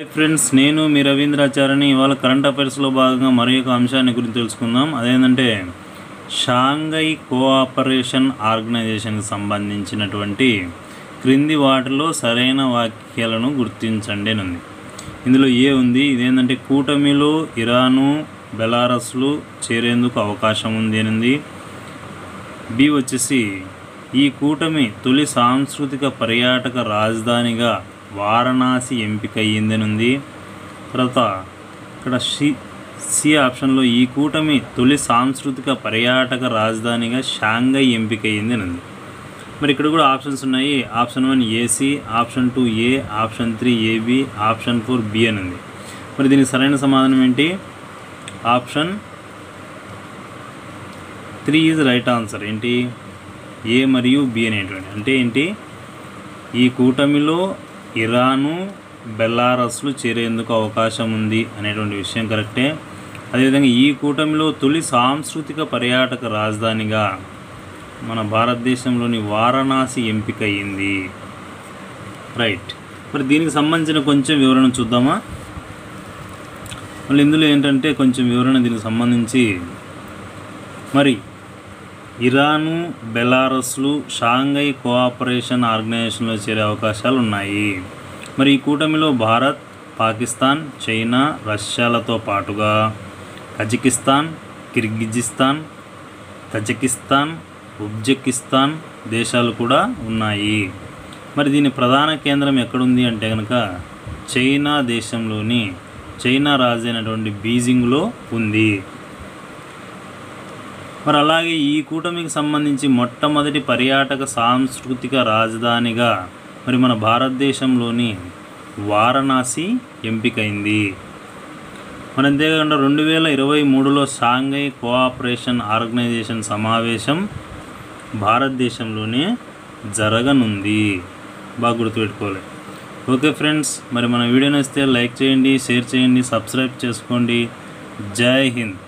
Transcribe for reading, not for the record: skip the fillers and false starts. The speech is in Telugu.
ఫ్రెండ్స్, నేను మీ రవీంద్రాచార్యని. ఇవాళ కరెంట్ అఫైర్స్లో భాగంగా మరి ఒక అంశాన్ని గురించి తెలుసుకుందాం. అదేంటంటే షాంఘై కోఆపరేషన్ ఆర్గనైజేషన్కి సంబంధించినటువంటి క్రింది వాటిలో సరైన వాక్యాలను గుర్తించండి అని ఉంది. ఇందులో ఏ ఉంది, ఇదేంటంటే కూటమిలో ఇరాను బెలారస్లు చేరేందుకు అవకాశం ఉంది అని ఉంది. బి వచ్చేసి ఈ కూటమి తొలి సాంస్కృతిక పర్యాటక రాజధానిగా వారణాసి ఎంపిక అయ్యిందని ఉంది. తర్వాత ఇక్కడ సి ఆప్షన్లో ఈ కూటమి తొలి సాంస్కృతిక పర్యాటక రాజధానిగా షాంఘై ఎంపిక అయ్యింది అని ఉంది. మరి ఇక్కడ కూడా ఆప్షన్స్ ఉన్నాయి. ఆప్షన్ 1 ఏసీ, ఆప్షన్ 2 ఏ, ఆప్షన్ 3 ఏబి, ఆప్షన్ 4 బి అని ఉంది. మరి దీనికి సరైన సమాధానం ఏంటి? Option 3 is right answer. ఏంటి? ఏ మరియు బి అనేటువంటి అంటే ఏంటి? ఈ కూటమిలో ఇరాను బెలారస్లు చేరేందుకు అవకాశం ఉంది అనేటువంటి విషయం కరెక్టే. అదేవిధంగా ఈ కూటమిలో తొలి సాంస్కృతిక పర్యాటక రాజధానిగా మన భారతదేశంలోని వారణాసి ఎంపిక అయ్యింది. రైట్. మరి దీనికి సంబంధించిన కొంచెం వివరణ చూద్దామా? మళ్ళీ ఇందులో ఏంటంటే కొంచెం వివరణ దీనికి సంబంధించి, మరి ఇరాను బెలారస్లు షాంఘై కోఆపరేషన్ ఆర్గనైజేషన్లో చేరే అవకాశాలు ఉన్నాయి. మరి ఈ కూటమిలో భారత్, పాకిస్తాన్, చైనా, రష్యాలతో పాటుగా కజకిస్తాన్, కిర్గిజిస్తాన్, తజికిస్తాన్, ఉజ్బెకిస్తాన్ దేశాలు కూడా ఉన్నాయి. మరి దీని ప్రధాన కేంద్రం ఎక్కడుంది అంటే కనుక చైనా దేశంలోని చైనా రాజైనటువంటి బీజింగ్లో ఉంది. మరి అలాగే ఈ కూటమికి సంబంధించి మొట్టమొదటి పర్యాటక సాంస్కృతిక రాజధానిగా మరి మన భారతదేశంలోని వారణాసి ఎంపికైంది. మరి అంతేకాకుండా 2023లో షాంఘై కోఆపరేషన్ ఆర్గనైజేషన్ సమావేశం భారతదేశంలోనే జరగనుంది. బాగా గుర్తుపెట్టుకోవాలి. ఓకే ఫ్రెండ్స్, మరి మన వీడియో నచ్చితే లైక్ చేయండి, షేర్ చేయండి, సబ్స్క్రైబ్ చేసుకోండి. జై హింద్.